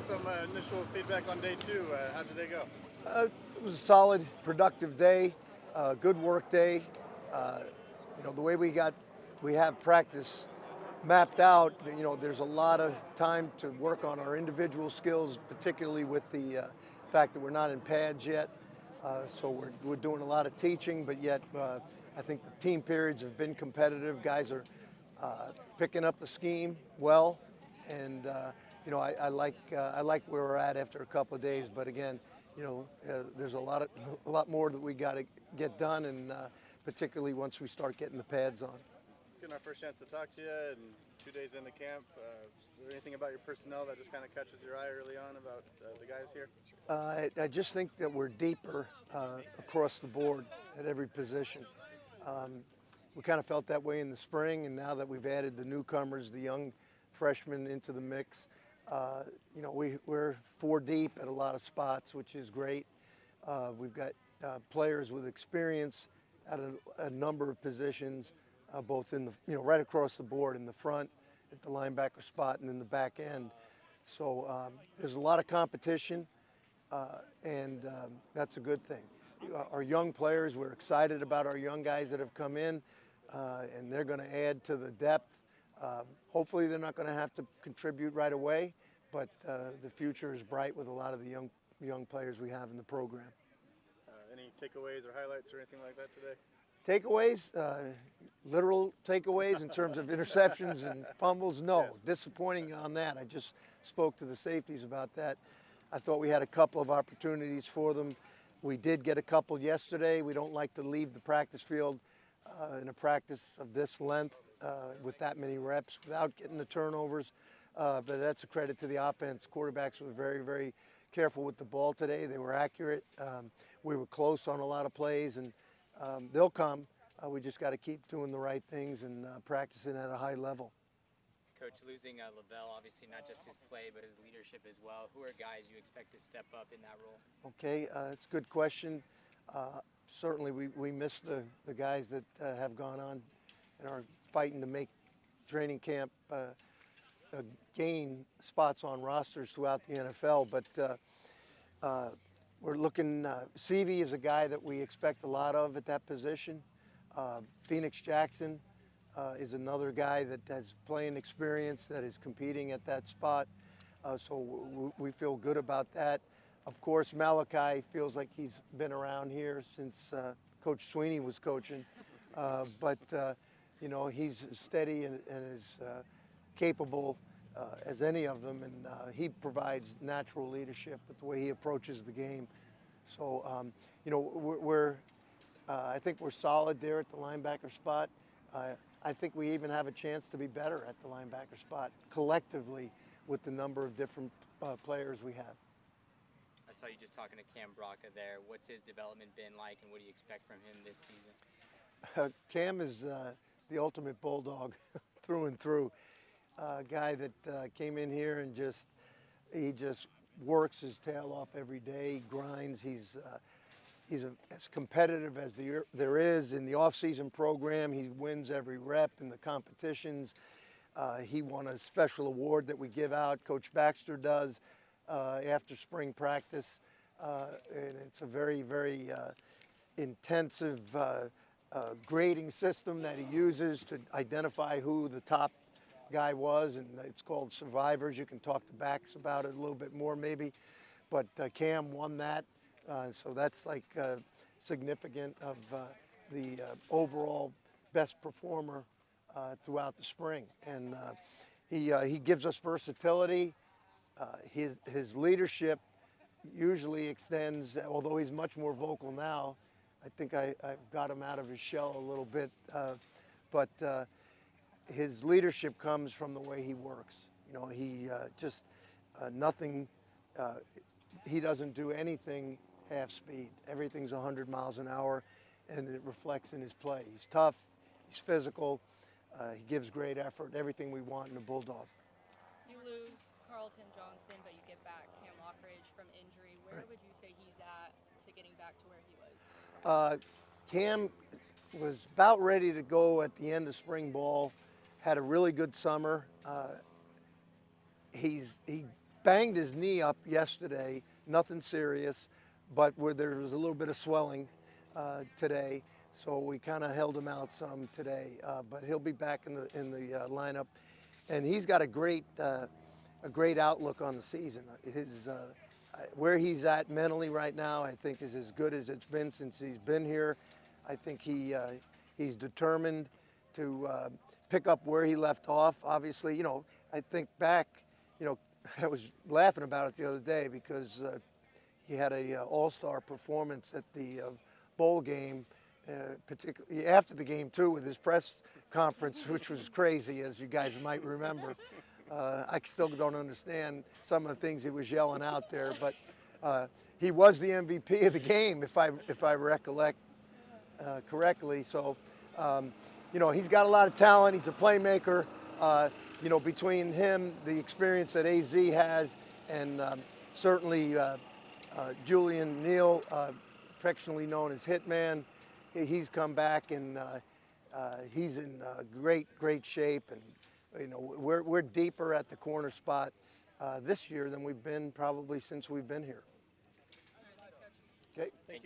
some initial feedback on day two. How did they go? It was a solid, productive day, good work day. Uh, the way we have practice mapped out, there's a lot of time to work on our individual skills, particularly with the fact that we're not in pads yet. So we're doing a lot of teaching, but yet I think the team periods have been competitive. Guys are picking up the scheme well, and I like where we're at after a couple of days. But again, there's a lot more that we got to get done, and particularly once we start getting the pads on. Getting our first chance to talk to you, and 2 days into camp, is there anything about your personnel that just kind of catches your eye early on about the guys here? I just think that we're deeper across the board at every position. We kind of felt that way in the spring, and now that we've added the newcomers, the young freshmen into the mix, we're 4 deep at a lot of spots, which is great. We've got players with experience at a number of positions, both in the, right across the board, in the front, at the linebacker spot, and in the back end. So there's a lot of competition, and that's a good thing. Our young players, we're excited about our young guys that have come in, and they're going to add to the depth. Hopefully they're not going to have to contribute right away, but the future is bright with a lot of the young players we have in the program. Any takeaways or highlights or anything like that today? Takeaways, literal takeaways in terms of interceptions and fumbles, no. Yes. Disappointing on that. I just spoke to the safeties about that. I thought we had a couple of opportunities for them. We did get a couple yesterday. We don't like to leave the practice field in a practice of this length with that many reps without getting the turnovers. But that's a credit to the offense. Quarterbacks were very, very careful with the ball today. They were accurate. We were close on a lot of plays, and they'll come. We just got to keep doing the right things and practicing at a high level. Coach, losing Lavelle, obviously not just his play, but his leadership as well. Who are guys you expect to step up in that role? Okay, it's a good question. Certainly we miss the guys that have gone on and are fighting to make training camp gain spots on rosters throughout the NFL. But we're looking, Seavey is a guy that we expect a lot of at that position. Phoenix Jackson is another guy that has playing experience, that is competing at that spot. So we feel good about that. Of course, Malachi feels like he's been around here since Coach Sweeney was coaching. But he's steady and as capable as any of them, and he provides natural leadership with the way he approaches the game. So, I think we're solid there at the linebacker spot. I think we even have a chance to be better at the linebacker spot collectively with the number of different players we have. I saw you just talking to Cam Braca there. What's his development been like, and what do you expect from him this season? Cam is the ultimate bulldog through and through. A guy that came in here and he just works his tail off every day. He grinds. He's as competitive as there is in the off-season program. He wins every rep in the competitions. He won a special award that we give out, Coach Baxter does, after spring practice. And it's a very, very intensive grading system that he uses to identify who the top guy was, and it's called Survivors. You can talk to Bax about it a little bit more maybe, but Cam won that. So that's like significant of the overall best performer throughout the spring. And he gives us versatility. His leadership usually extends, although he's much more vocal now. I think I've got him out of his shell a little bit, but his leadership comes from the way he works. He nothing, he doesn't do anything half speed. Everything's 100 miles an hour, and it reflects in his play. He's tough, he's physical, he gives great effort, everything we want in a bulldog. You lose Carlton Johnson, but you get back Cam Lockridge from injury. Where would you say he's at to getting back to where he was? Cam was about ready to go at the end of spring ball, had a really good summer. He banged his knee up yesterday, nothing serious, but where there was a little bit of swelling today, so we kind of held him out some today. But he'll be back in the lineup, and he's got a great outlook on the season. Where he's at mentally right now, I think, is as good as it's been since he's been here. I think he's determined to pick up where he left off. Obviously, you know, I think back, you know, I was laughing about it the other day because he had a all-star performance at the bowl game, particularly after the game too, with his press conference, which was crazy, as you guys might remember. I still don't understand some of the things he was yelling out there, but he was the MVP of the game, if I recollect correctly. So, you know, he's got a lot of talent. He's a playmaker. You know, between him, the experience that AZ has, and certainly Julian Neal, affectionately known as Hitman, he's come back and he's in great shape. And you know, we're deeper at the corner spot this year than we've been probably since we've been here. Okay. Thank you.